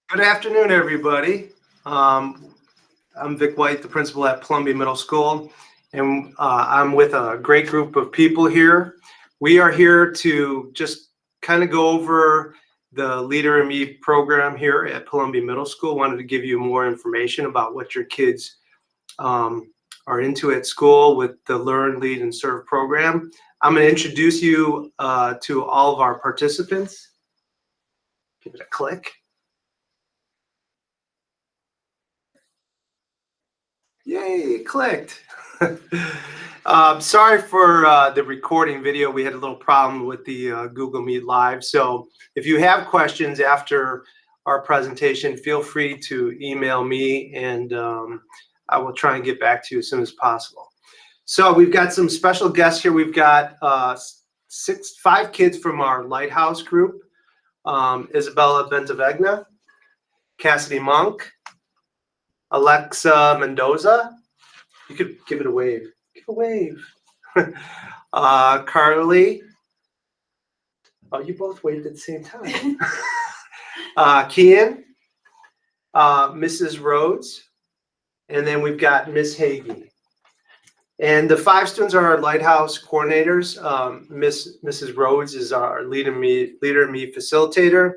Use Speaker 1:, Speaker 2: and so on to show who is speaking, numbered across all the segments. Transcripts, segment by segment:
Speaker 1: Good afternoon, everybody. I'm Vic Wight, the principal at Palombi Middle School, and I'm with a great group of people here. We are here to just kind of go over the Leader in Me program here at Palombi Middle School. Wanted to give you more information about what your kids are into at school with the Learn, Lead, and Serve program. I'm going to introduce you to all of our participants. Give it a click. Yay, it clicked. Sorry for the recording video. We had a little problem with the Google Meet Live. So if you have questions after our presentation, feel free to email me and I will try and get back to you as soon as possible. So we've got some special guests here. We've got 5 kids from our Lighthouse group. Isabella Bentavegna, Cassidy Monk, Alexa Mendoza. You could give it a wave. Give a wave. Carly. Oh, you both waved at the same time. Kian, Mrs. Rhodes, and then we've got Miss Hagy. And the 5 students are our Lighthouse coordinators. Mrs. Rhodes is our Leader in Me facilitator.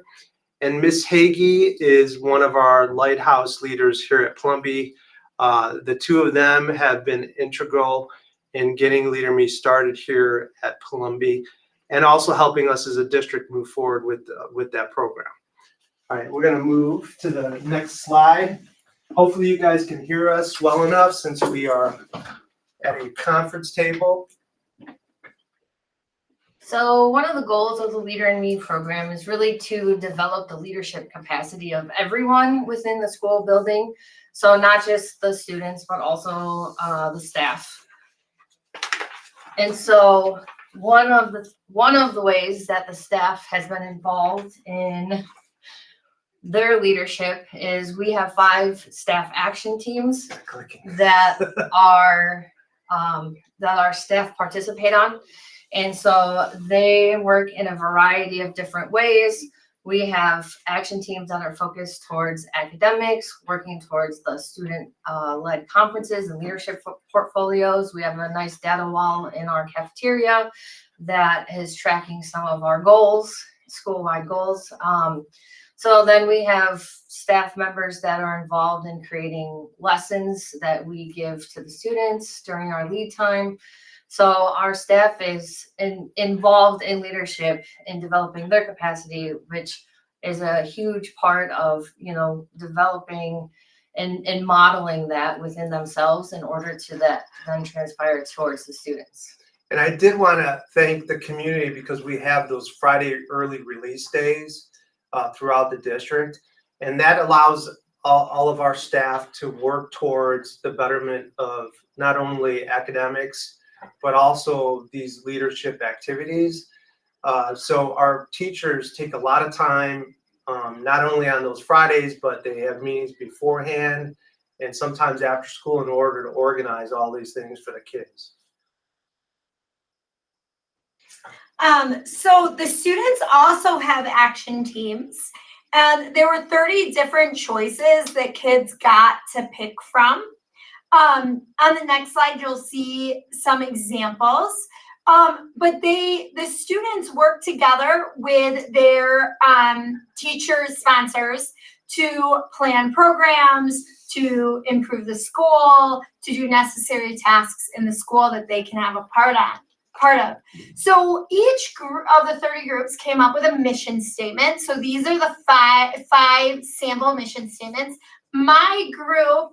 Speaker 1: And Miss Hagy is one of our Lighthouse leaders here at Palombi. The 2 of them have been integral in getting Leader in Me started here at Palombi and also helping us as a district move forward with that program. All right, we're going to move to the next slide. Hopefully you guys can hear us well enough since we are at a conference table.
Speaker 2: So one of the goals of the Leader in Me program is really to develop the leadership capacity of everyone within the school building. So not just the students, but also the staff. And so one of the ways that the staff has been involved in their leadership is we have 5 staff action teams that our staff participate on. And so they work in a variety of different ways. We have action teams that are focused towards academics, working towards the student-led conferences and leadership portfolios. We have a nice data wall in our cafeteria that is tracking some of our goals, school-wide goals. So then we have staff members that are involved in creating lessons that we give to the students during our lead time. So our staff is involved in leadership in developing their capacity, which is a huge part of, developing and modeling that within themselves in order to then transpire towards the students.
Speaker 1: And I did want to thank the community because we have those Friday early release days throughout the district. And that allows all of our staff to work towards the betterment of not only academics, but also these leadership activities. So our teachers take a lot of time, not only on those Fridays, but they have meetings beforehand and sometimes after school in order to organize all these things for the kids.
Speaker 3: So the students also have action teams, and there were 30 different choices that kids got to pick from. On the next slide, you'll see some examples, but the students work together with their teachers, sponsors to plan programs, to improve the school, to do necessary tasks in the school that they can have a part of. So each of the 30 groups came up with a mission statement. So these are the five sample mission statements. My group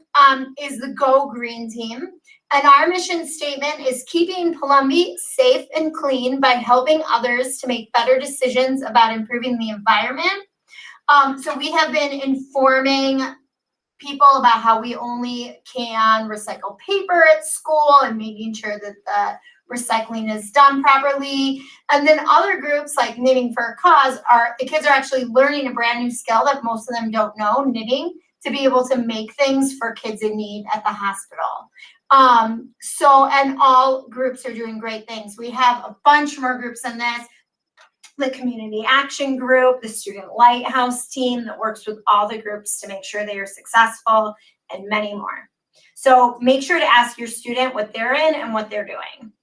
Speaker 3: is the Go Green team, and our mission statement is keeping Palombi safe and clean by helping others to make better decisions about improving the environment. So we have been informing people about how we only can recycle paper at school and making sure that the recycling is done properly. And then other groups like Knitting for a Cause, the kids are actually learning a brand new skill that most of them don't know, knitting, to be able to make things for kids in need at the hospital. And all groups are doing great things. We have a bunch more groups in this. the community action group, the student lighthouse team that works with all the groups to make sure they are successful, and many more. So make sure to ask your student what they're in and what they're doing.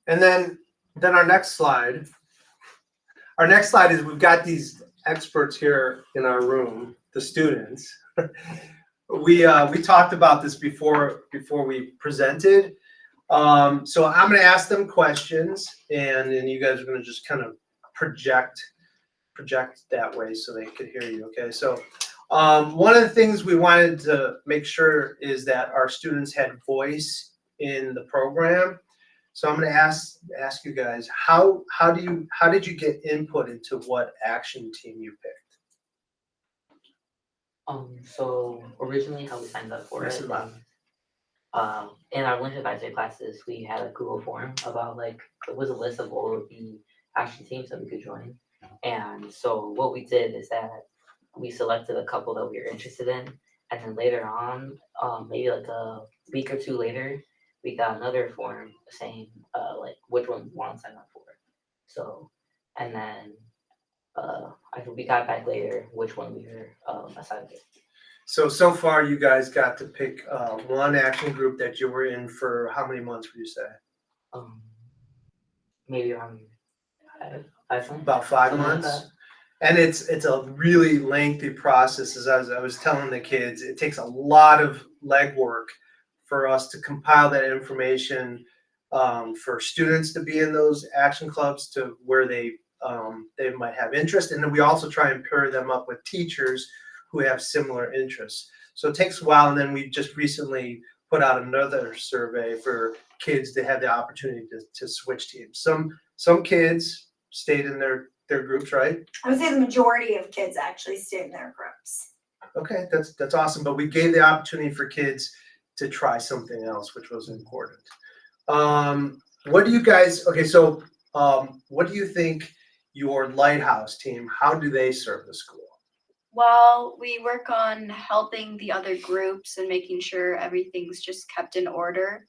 Speaker 1: And then our next slide. Our next slide is we've got these experts here in our room, the students. We talked about this before we presented. So I'm going to ask them questions, and then you guys are going to just kind of project that way so they could hear you. Okay. So one of the things we wanted to make sure is that our students had voice in the program. So I'm going to ask you guys, how did you get input into what action team you picked?
Speaker 4: So originally how we signed up for it, in our winter advisory classes, we had a Google form about it was a list of all of the action teams that we could join. And so what we did is that we selected a couple that we were interested in, and then later on, maybe like a week or two later, we got another form saying which one we want to sign up for. So, and then I think we got back later which one we were assigned to.
Speaker 1: So far you guys got to pick one action group that you were in for how many months would you say?
Speaker 4: Maybe around 5 months.
Speaker 1: About 5 months.
Speaker 4: Like
Speaker 1: and it's a really lengthy process. As I was telling the kids, it takes a lot of legwork for us to compile that information for students to be in those action clubs to where they might have interest, and then we also try and pair them up with teachers who have similar interests. So it takes a while, and then we just recently put out another survey for kids to have the opportunity to switch teams. Some kids stayed in their groups, right?
Speaker 3: I would say the majority of kids actually stay in their groups.
Speaker 1: Okay, that's awesome. But we gave the opportunity for kids to try something else, which was important. What do you guys? Okay, so what do you think your lighthouse team? How do they serve the school?
Speaker 5: Well, we work on helping the other groups and making sure everything's just kept in order.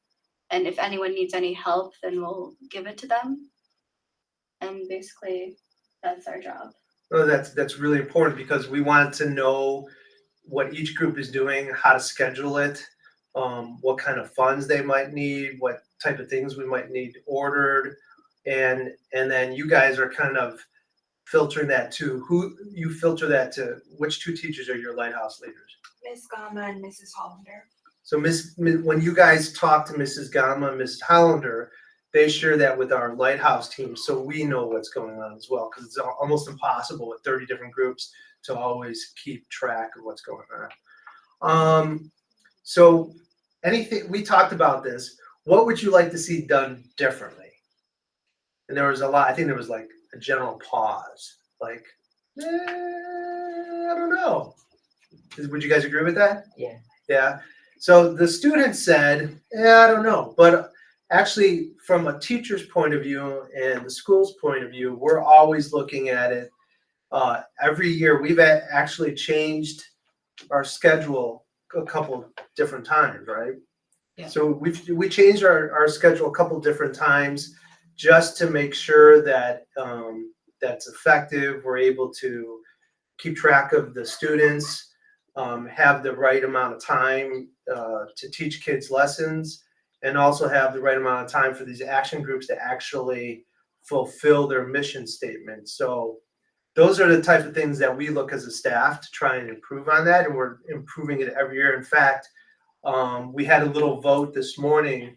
Speaker 5: And if anyone needs any help, then we'll give it to them. And basically, that's our job.
Speaker 1: Oh, that's really important because we want to know what each group is doing, how to schedule it, what kind of funds they might need, what type of things we might need ordered, and then you guys are kind of filtering that to which two teachers are your lighthouse leaders?
Speaker 6: Miss Gama and Mrs. Hollander.
Speaker 1: So when you guys talk to Mrs. Gama and Mrs. Hollander, they share that with our lighthouse team so we know what's going on as well, because it's almost impossible with 30 different groups to always keep track of what's going on. So anything, we talked about this, what would you like to see done differently? And there was a lot, I think there was like a general pause, like, I don't know. Would you guys agree with that?
Speaker 4: Yeah.
Speaker 1: Yeah. So the student said, I don't know. But actually, from a teacher's point of view and the school's point of view, we're always looking at it. Every year, we've actually changed our schedule a couple different times, right?
Speaker 2: Yeah.
Speaker 1: So we changed our schedule a couple different times just to make sure that that's effective. We're able to keep track of the students, have the right amount of time to teach kids lessons, and also have the right amount of time for these action groups to actually fulfill their mission statement. So those are the types of things that we look as a staff to try and improve on that, and we're improving it every year. In fact, we had a little vote this morning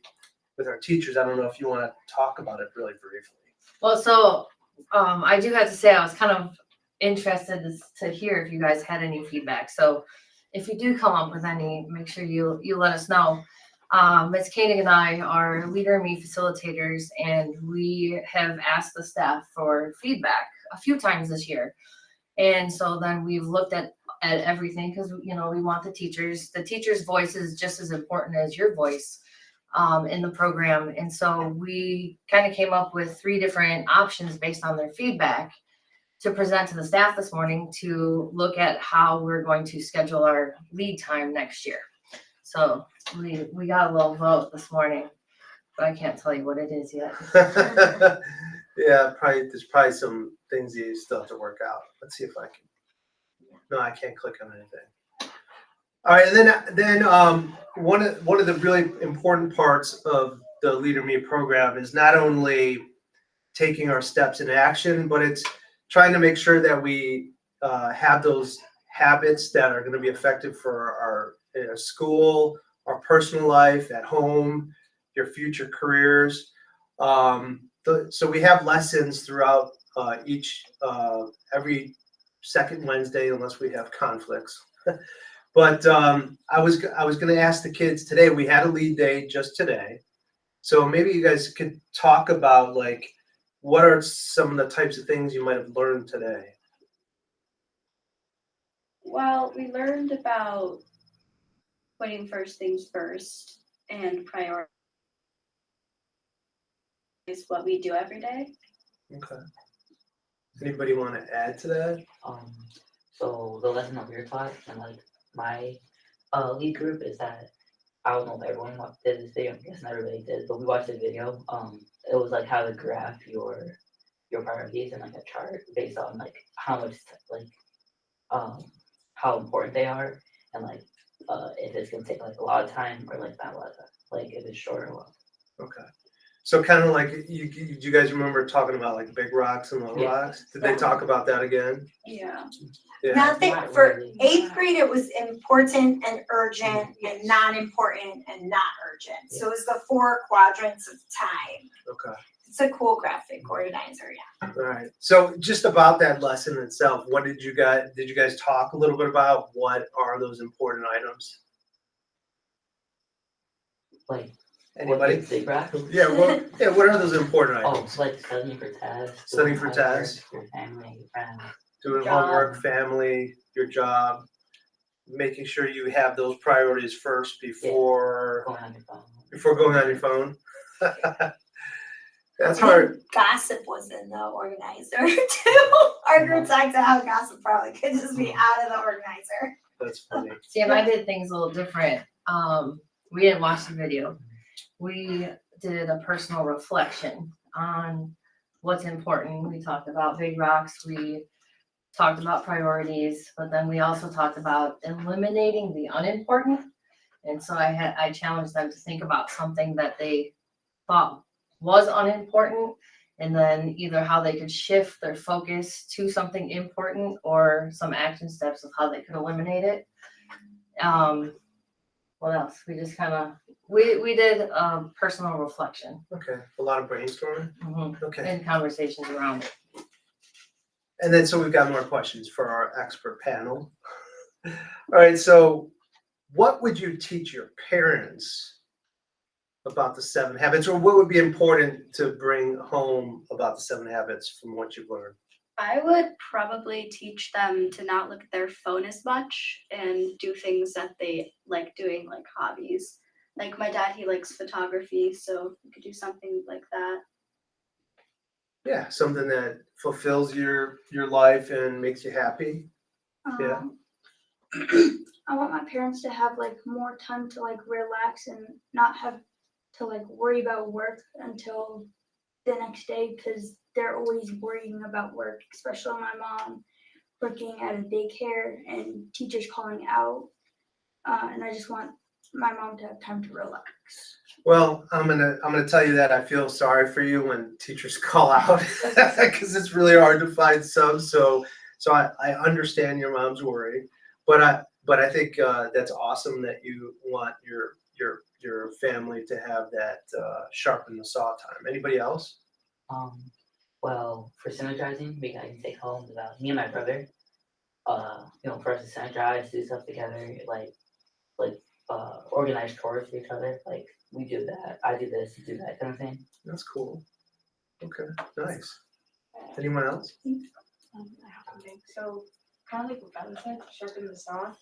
Speaker 1: with our teachers. I don't know if you want to talk about it really briefly.
Speaker 2: Well, so I do have to say I was kind of interested to hear if you guys had any feedback. So if you do come up with any, make sure you let us know. Ms. Koenig and I are Leader in Me facilitators, and we have asked the staff for feedback a few times this year. And so then we've looked at everything because, we want the teachers' voice is just as important as your voice in the program. And so we kind of came up with 3 different options based on their feedback to present to the staff this morning to look at how we're going to schedule our lead time next year. So we got a little vote this morning, but I can't tell you what it is yet.
Speaker 1: Yeah, probably, there's probably some things you still have to work out. Let's see if I can. No, I can't click on anything. All right, and then one of the really important parts of the Leader Me program is not only taking our steps in action, but it's trying to make sure that we have those habits that are going to be effective for our school, our personal life, at home, your future careers. So we have lessons throughout every second Wednesday, unless we have conflicts. But I was going to ask the kids today. We had a lead day just today, so maybe you guys could talk about like what are some of the types of things you might have learned today.
Speaker 5: Well, we learned about putting first things first and prioritize what we do every day.
Speaker 1: Okay. Anybody want to add to that?
Speaker 4: So the lesson that we were taught and like my lead group is that I don't know if everyone did this video, I'm guessing everybody did, but we watched the video. It was like how to graph your priorities in like a chart based on like how much like how important they are and like if it's gonna take like a lot of time or like not a lot of time, like if it's short or long.
Speaker 1: Okay. So kind of like you guys remember talking about like big rocks and little rocks? Did they talk about that again?
Speaker 5: Yeah.
Speaker 1: Yeah.
Speaker 3: Not that
Speaker 4: Not
Speaker 3: for
Speaker 4: really.
Speaker 3: 8th grade, it was important and urgent and non-important and not urgent. So it was the 4 quadrants of time.
Speaker 1: Okay.
Speaker 3: It's a cool graphic organizer, yeah.
Speaker 1: All right. So just about that lesson itself, what did you guys talk a little bit about? What are those important items?
Speaker 4: Like
Speaker 1: Anybody?
Speaker 4: What, big graph?
Speaker 1: Yeah. What are those important
Speaker 4: Oh,
Speaker 1: items?
Speaker 4: so like studying for tests.
Speaker 1: Studying
Speaker 4: doing
Speaker 1: for
Speaker 4: homework,
Speaker 1: tests.
Speaker 4: your family, your friends.
Speaker 1: Doing
Speaker 5: Job.
Speaker 1: homework, family, your job, making sure you have those priorities first before
Speaker 4: Going on your phone.
Speaker 1: going on your phone. That's
Speaker 3: And
Speaker 1: hard.
Speaker 3: then gossip was in the organizer too. Our group talked about how gossip probably could just be out of the organizer.
Speaker 1: That's funny.
Speaker 2: See, if I did things a little different, we didn't watch the video. We did a personal reflection on what's important. We talked about big rocks. We talked about priorities, but then we also talked about eliminating the unimportant. And so I challenged them to think about something that they thought was unimportant, and then either how they could shift their focus to something important or some action steps of how they could eliminate it. What else? We just kind of, we did personal reflection.
Speaker 1: Okay. A lot of brainstorming. Okay.
Speaker 2: And conversations around it.
Speaker 1: And then so we've got more questions for our expert panel. All right. So what would you teach your parents about the 7 habits, or what would be important to bring home about the 7 habits from what you've learned?
Speaker 5: I would probably teach them to not look at their phone as much and do things that they like doing, like hobbies. Like my dad, he likes photography, so we could do something like that.
Speaker 1: Yeah, something that fulfills your life and makes you happy. Yeah.
Speaker 7: I want my parents to have like more time to like relax and not have to like worry about work until the next day, because they're always worrying about work, especially my mom working at a daycare and teachers calling out. And I just want my mom to have time to relax.
Speaker 1: Well, I'm gonna tell you that I feel sorry for you when teachers call out because it's really hard to find subs. So I understand your mom's worry, but I think that's awesome that you want your family to have that sharpen the saw time. Anybody else?
Speaker 4: Well, for synergizing, we can take home about me and my brother. For us to synergize, do stuff together, like organize chores for each other. Like we do that, I do this, you do that kind of thing.
Speaker 1: That's cool. Okay, nice. Anyone else?
Speaker 6: I have something. So kind of like what Bella said, sharpen the saw.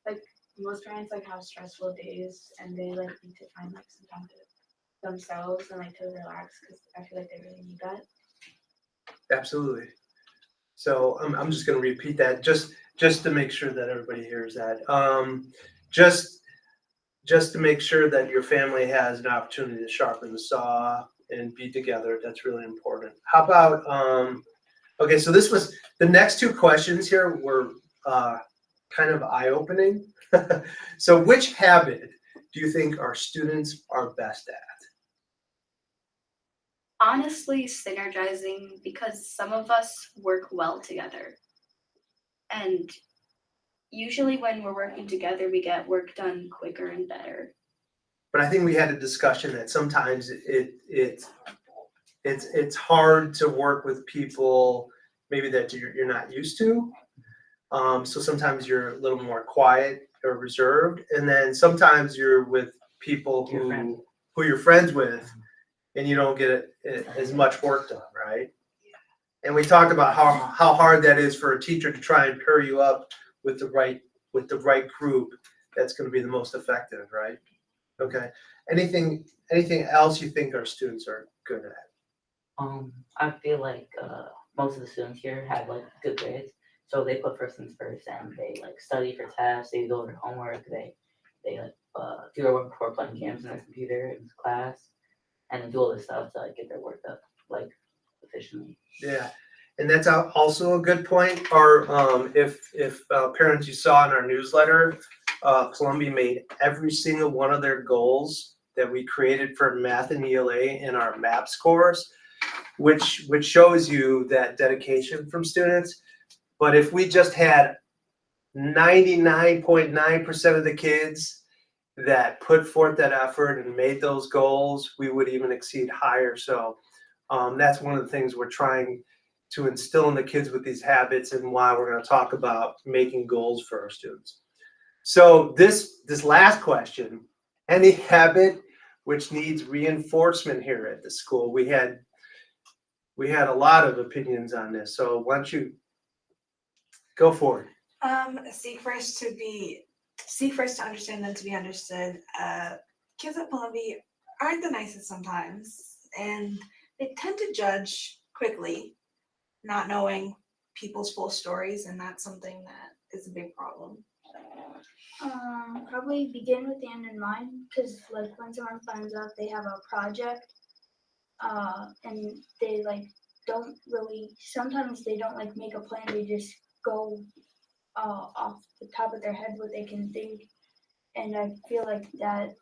Speaker 6: Like most parents like have stressful days and they like need to find like some time to themselves and like to relax, because I feel like they really need that.
Speaker 1: Absolutely. So I'm just going to repeat that just to make sure that everybody hears that. Just to make sure that your family has an opportunity to sharpen the saw and be together. That's really important. How about, okay, so this was, the next two questions here were kind of eye-opening. So which habit do you think our students are best at?
Speaker 5: Honestly, synergizing, because some of us work well together. And usually when we're working together, we get work done quicker and better.
Speaker 1: But I think we had a discussion that sometimes it's hard to work with people maybe that you're not used to. So sometimes you're a little more quiet or reserved, and then sometimes you're with people who you're friends with, and you don't get as much work done, right? And we talked about how hard that is for a teacher to try and pair you up with the right group that's going to be the most effective, right? Okay. Anything else you think our students are good at?
Speaker 4: I feel like most of the students here have like good grades, so they put first things first, and they like study for tests. They do their homework. They like do their work before playing games on their computer in class, and then do all this stuff to like get their work up like efficiently.
Speaker 1: Yeah, and that's also a good point. Our if parents, you saw in our newsletter, Palombi made every single one of their goals that we created for math and ELA in our MAP scores, which shows you that dedication from students. But if we just had 99.9% of the kids that put forth that effort and made those goals, we would even exceed higher. So that's one of the things we're trying to instill in the kids with these habits, and why we're going to talk about making goals for our students. So this last question, any habit which needs reinforcement here at the school? We had a lot of opinions on this. So why don't you go for it?
Speaker 8: Seek first to understand, then to be understood. Kids at Palombi aren't the nicest sometimes, and they tend to judge quickly, not knowing people's full stories, and that's something that is a big problem.
Speaker 7: Probably begin with the end in mind, because like when someone finds out they have a project, and they like don't really, sometimes they don't like make a plan, they just go off the top of their head what they can think, and I feel like that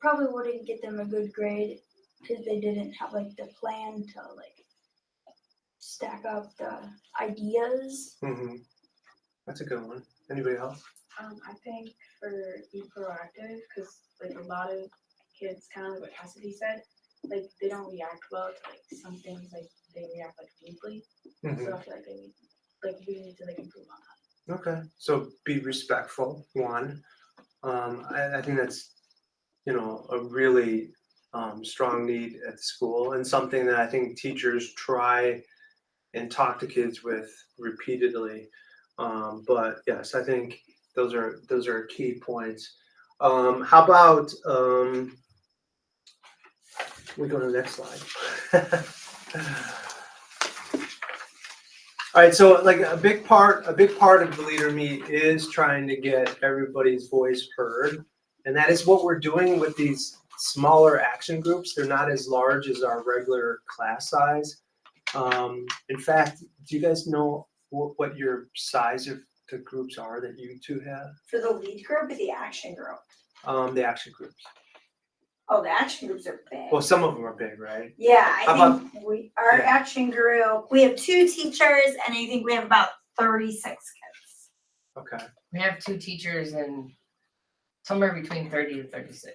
Speaker 7: probably wouldn't get them a good grade because they didn't have like the plan to like stack up the ideas.
Speaker 1: Mm-hmm. That's a good one. Anybody else?
Speaker 6: I think for being proactive, because like a lot of kids, kind of like what Cassidy said, like they don't react well to like some things, like they react like deeply.
Speaker 1: Mm-hmm.
Speaker 6: So I feel like we need to like improve on that.
Speaker 1: Okay, so be respectful. One, I think that's a really strong need at the school, and something that I think teachers try and talk to kids with repeatedly. But yes, I think those are key points. How about we go to the next slide. All right, so like a big part of the Leader Meet is trying to get everybody's voice heard, and that is what we're doing with these smaller action groups. They're not as large as our regular class size. In fact, do you guys know what your size of the groups are that you two have?
Speaker 3: For the lead group or the action group?
Speaker 1: The action groups.
Speaker 3: Oh, the action groups are big.
Speaker 1: Well, some of them are big, right?
Speaker 3: Yeah,
Speaker 1: How
Speaker 3: I think our
Speaker 1: yeah.
Speaker 3: action group, we have 2 teachers, and I think we have about 36 kids.
Speaker 1: Okay.
Speaker 2: We have 2 teachers and somewhere between 30 and 36.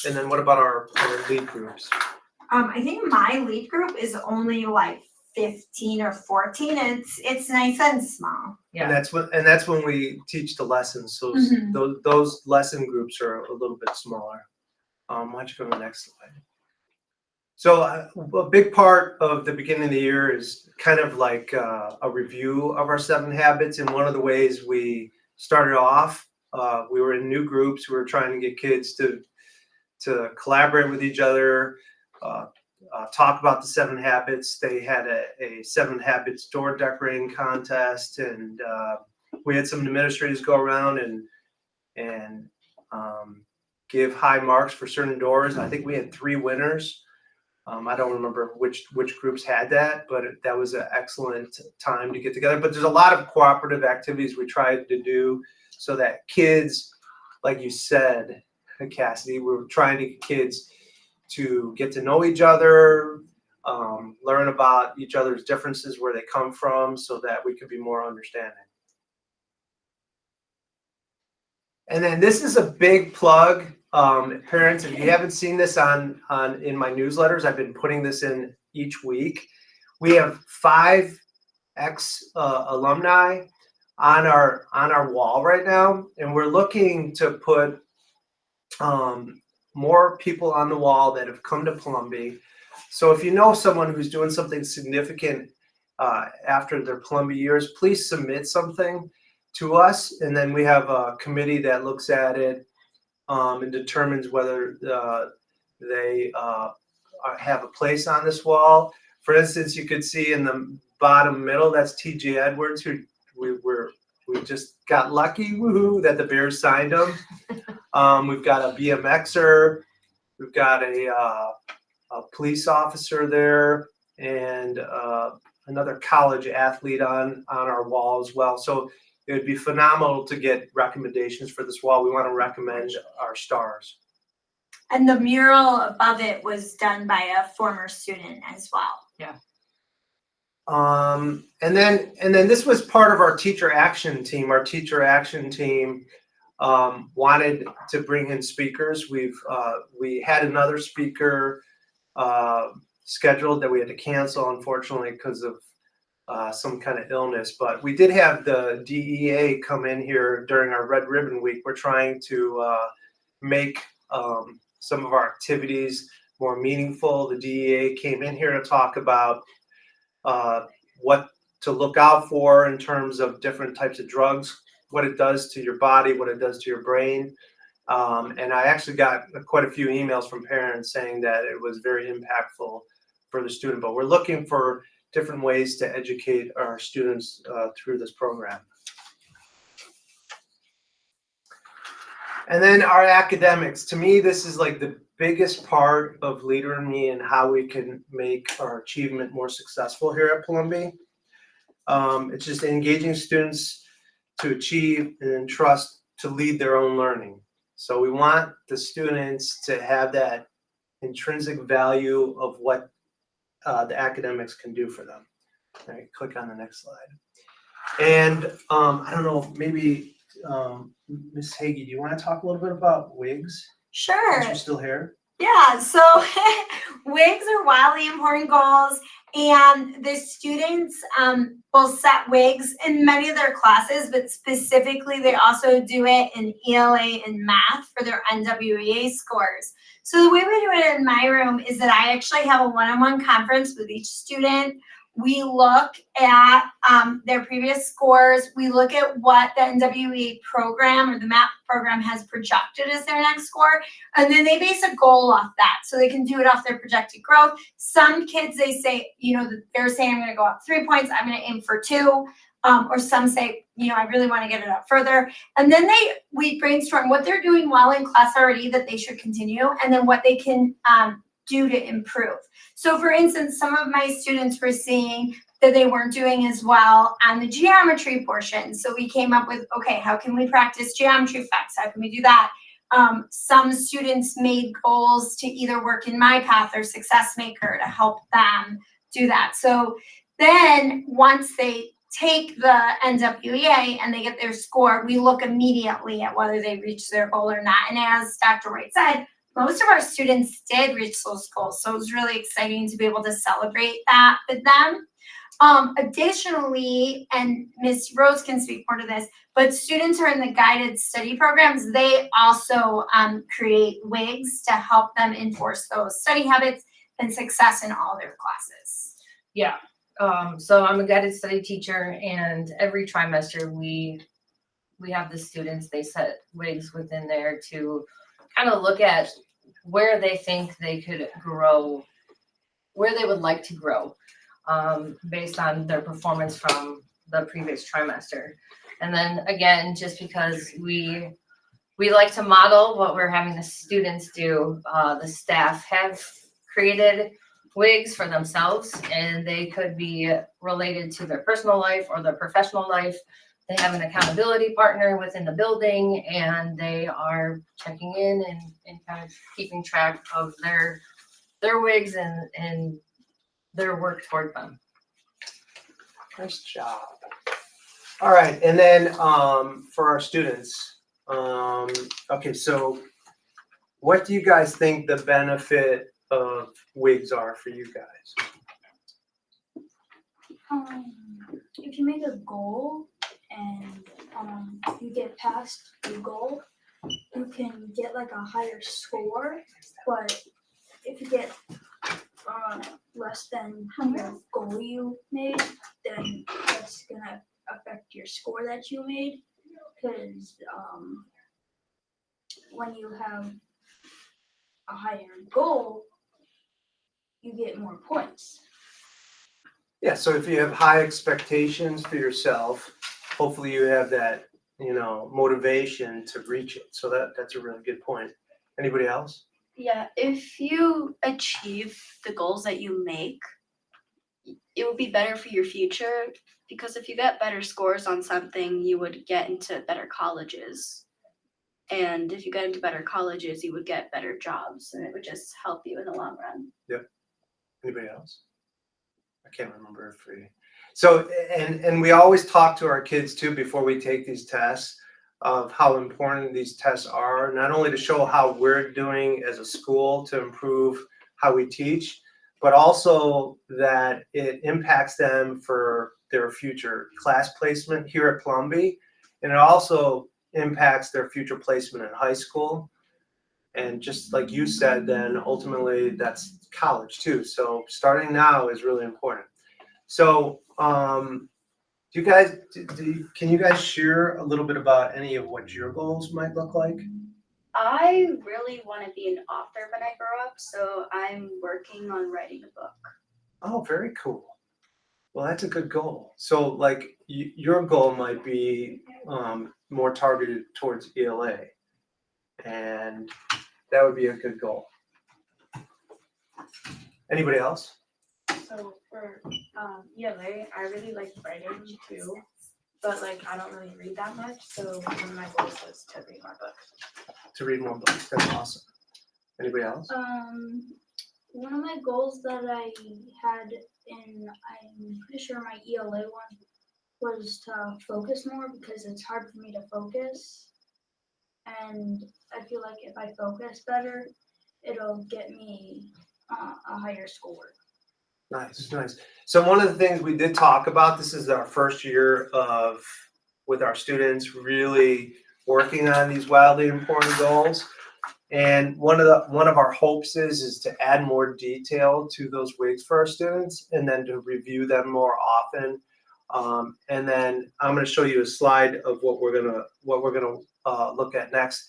Speaker 1: And then what about our lead groups?
Speaker 3: I think my lead group is only like 15 or 14. It's nice and small.
Speaker 2: Yeah.
Speaker 1: And that's when we teach the lessons. So those lesson groups are a little bit smaller. Why don't you go to the next slide? So a big part of the beginning of the year is kind of like a review of our 7 habits. And one of the ways we started off, we were in new groups. We were trying to get kids to collaborate with each other, talk about the 7 habits. They had a 7 habits door decorating contest, and we had some administrators go around and give high marks for certain doors. I think we had 3 winners. I don't remember which groups had that, but that was an excellent time to get together. But there's a lot of cooperative activities we tried to do so that kids, like you said, Cassidy, we're trying to get kids to get to know each other, learn about each other's differences, where they come from, so that we could be more understanding. And then this is a big plug. Parents, if you haven't seen this in my newsletters, I've been putting this in each week. We have 5 alumni on our wall right now, and we're looking to put more people on the wall that have come to Palombi. So if you know someone who's doing something significant after their Palombi years, please submit something to us, and then we have a committee that looks at it and determines whether they have a place on this wall. For instance, you could see in the bottom middle, that's T.J. Edwards, who we just got lucky, woohoo, that the Bears signed him. We've got a BMXer, we've got a police officer there, and another college athlete on our wall as well. So it would be phenomenal to get recommendations for this wall. We want to recommend our stars.
Speaker 3: And the mural above it was done by a former student as well.
Speaker 2: Yeah.
Speaker 1: And then this was part of our teacher action team. Our teacher action team wanted to bring in speakers. We had another speaker scheduled that we had to cancel, unfortunately, because of some kind of illness. But we did have the DEA come in here during our Red Ribbon Week. We're trying to make some of our activities more meaningful. The DEA came in here to talk about what to look out for in terms of different types of drugs, what it does to your body, what it does to your brain. And I actually got quite a few emails from parents saying that it was very impactful for the student. But we're looking for different ways to educate our students through this program. And then our academics. To me, this is like the biggest part of Leader in Me and how we can make our achievement more successful here at Palombi. It's just engaging students to achieve and trust to lead their own learning. So we want the students to have that intrinsic value of what the academics can do for them. All right, click on the next slide. And I don't know, maybe Ms. Hagy, do you want to talk a little bit about WIGs?
Speaker 3: Sure.
Speaker 1: Since you're still here.
Speaker 3: Yeah, so WIGs are wildly important goals, and the students will set WIGs in many of their classes, but specifically they also do it in ELA and math for their NWEA scores. So the way we do it in my room is that I actually have a one-on-one conference with each student. We look at their previous scores. We look at what the NWEA program or the MAP program has projected as their next score. And then they base a goal off that. So they can do it off their projected growth. Some kids, they say, they're saying, I'm going to go up 3 points. I'm going to aim for 2. Or some say, I really want to get it up further. And then we brainstorm what they're doing well in class already that they should continue, and then what they can do to improve. So for instance, some of my students were seeing that they weren't doing as well on the geometry portion. So we came up with, okay, how can we practice geometry facts? How can we do that? Some students made goals to either work in My Path or Success Maker to help them do that. So then once they take the NWEA and they get their score, we look immediately at whether they reach their goal or not. And as Dr. Wight said, most of our students did reach those goals. So it was really exciting to be able to celebrate that with them. Additionally, and Ms. Rhodes can speak more to this, but students who are in the guided study programs, they also create WIGs to help them enforce those study habits and success in all their classes.
Speaker 2: Yeah. So I'm a guided study teacher, and every trimester we have the students, they set WIGs within there to kind of look at where they think they could grow, where they would like to grow, based on their performance from the previous trimester. And then again, just because we we like to model what we're having the students do. The staff have created wigs for themselves, and they could be related to their personal life or their professional life. They have an accountability partner within the building, and they are checking in and kind of keeping track of their wigs and their work toward them.
Speaker 1: Nice job. All right, and then for our students, okay, so what do you guys think the benefit of wigs are for you guys?
Speaker 7: If you make a goal and you get past the goal, you can get like a higher score. But if you get less than your goal you made, then that's gonna affect your score that you made. Because when you have a higher goal, you get more points.
Speaker 1: Yeah, so if you have high expectations for yourself, hopefully you have that, motivation to reach it. So that's a really good point. Anybody else?
Speaker 5: Yeah, if you achieve the goals that you make, it would be better for your future, because if you get better scores on something, you would get into better colleges. And if you get into better colleges, you would get better jobs, and it would just help you in the long run.
Speaker 1: Anybody else? I can't remember if we. So, and we always talk to our kids too before we take these tests of how important these tests are, not only to show how we're doing as a school to improve how we teach, but also that it impacts them for their future class placement here at Palombi, and it also impacts their future placement in high school. And just like you said, then ultimately that's college too. So starting now is really important. So do you guys, can you guys share a little bit about any of what your goals might look like?
Speaker 5: I really want to be an author when I grow up, so I'm working on writing a book.
Speaker 1: Oh, very cool. Well, that's a good goal. So like your goal might be more targeted towards ELA, and that would be a good goal. Anybody else?
Speaker 6: So for ELA, I really like writing too, but like I don't really read that much. So one of my goals was to read more books.
Speaker 1: To read more books. That's awesome. Anybody else?
Speaker 7: One of my goals that I had I'm pretty sure my ELA one was to focus more, because it's hard for me to focus. And I feel like if I focus better, it'll get me a higher score.
Speaker 1: Nice, nice. So one of the things we did talk about, this is our first year with our students really working on these wildly important goals. And one of our hopes is to add more detail to those wigs for our students, and then to review them more often. And then I'm going to show you a slide of what we're gonna look at next.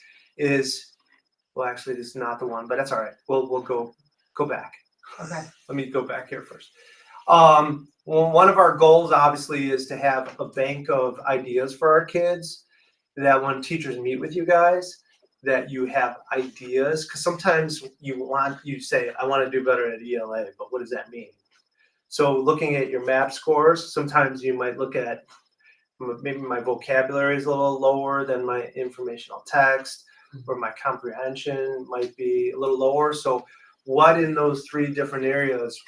Speaker 1: Well, actually, this is not the one, but that's all right. We'll go back.
Speaker 2: Okay.
Speaker 1: Let me go back here first. Well, one of our goals obviously is to have a bank of ideas for our kids, that when teachers meet with you guys, that you have ideas, because sometimes you say, I want to do better at ELA, but what does that mean? So looking at your MAP scores, sometimes you might look at maybe my vocabulary is a little lower than my informational text, or my comprehension might be a little lower. So what in those three different areas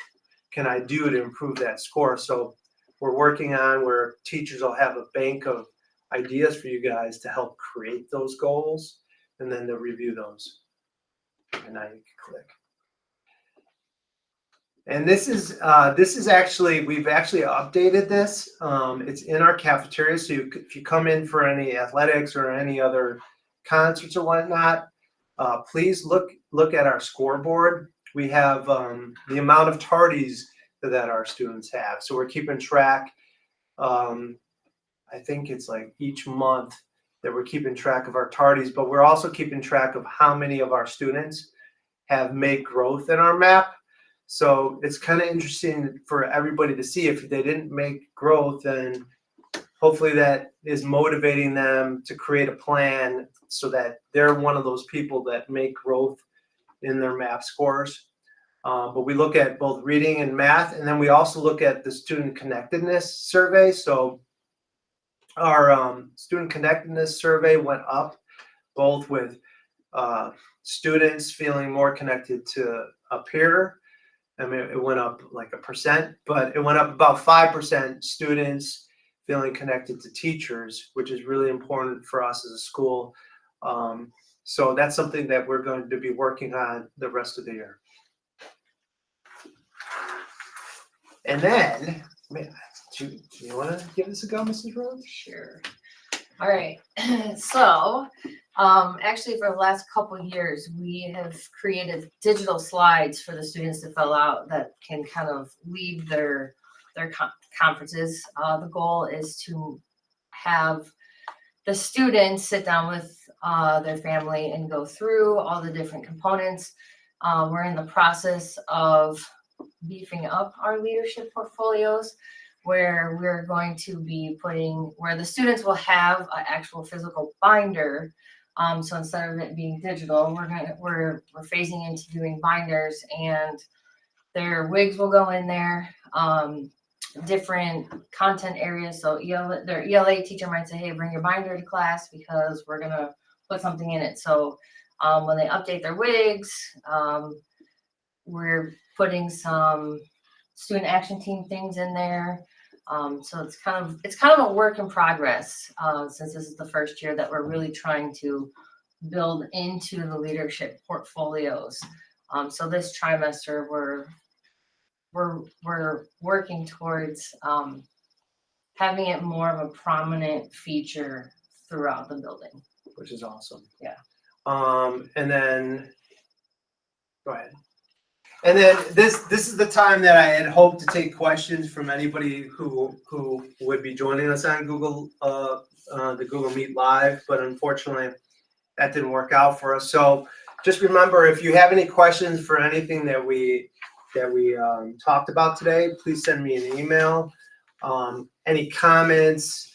Speaker 1: can I do to improve that score? So we're working on where teachers will have a bank of ideas for you guys to help create those goals, and then they'll review those. And now you can click. And this is actually, we've actually updated this. It's in our cafeteria. So if you come in for any athletics or any other concerts or whatnot, please look at our scoreboard. We have the amount of tardies that our students have. So we're keeping track. I think it's like each month that we're keeping track of our tardies, but we're also keeping track of how many of our students have made growth in our map. So it's kind of interesting for everybody to see. If they didn't make growth, then hopefully that is motivating them to create a plan so that they're one of those people that make growth in their math scores. But we look at both reading and math, and then we also look at the student connectedness survey. So our student connectedness survey went up, both with students feeling more connected to a peer. I mean, it went up like 1%, but it went up about 5% students feeling connected to teachers, which is really important for us as a school. So that's something that we're going to be working on the rest of the year. And then, do you want to give this a go, Mrs. Rhodes?
Speaker 2: Sure. All right. So, actually, for the last couple of years, we have created digital slides for the students to fill out that can kind of lead their conferences. The goal is to have the students sit down with their family and go through all the different components. We're in the process of beefing up our leadership portfolios, where we're going to be where the students will have an actual physical binder. So instead of it being digital, we're phasing into doing binders, and their wigs will go in there. Different content areas. So their ELA teacher might say, hey, bring your binder to class because we're gonna put something in it. So when they update their wigs, we're putting some student action team things in there. So it's kind of a work in progress, since this is the first year that we're really trying to build into the leadership portfolios. So this trimester we're working towards having it more of a prominent feature throughout the building.
Speaker 1: Which is awesome.
Speaker 2: Yeah.
Speaker 1: And then, go ahead. And then this is the time that I had hoped to take questions from anybody who would be joining us on Google, the Google Meet Live, but unfortunately that didn't work out for us. So just remember, if you have any questions for anything that we talked about today, please send me an email. Any comments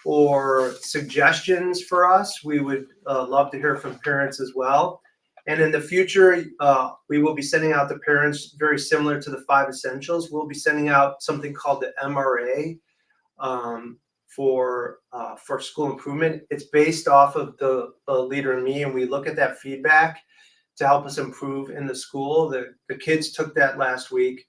Speaker 1: or suggestions for us, we would love to hear from parents as well. And in the future, we will be sending out to parents very similar to the 5 essentials. We'll be sending out something called the MRA for school improvement. It's based off of the Leader in Me, and we look at that feedback to help us improve in the school. The kids took that last week.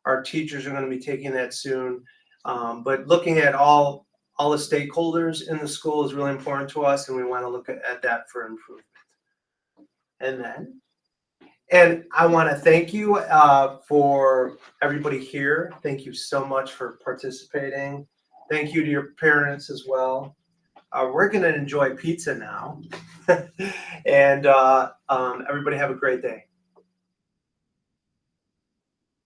Speaker 1: Our teachers are going to be taking that soon. But looking at all the stakeholders in the school is really important to us, and we want to look at that for improvement. And I want to thank you for everybody here. Thank you so much for participating. Thank you to your parents as well. We're going to enjoy pizza now. And everybody have a great day.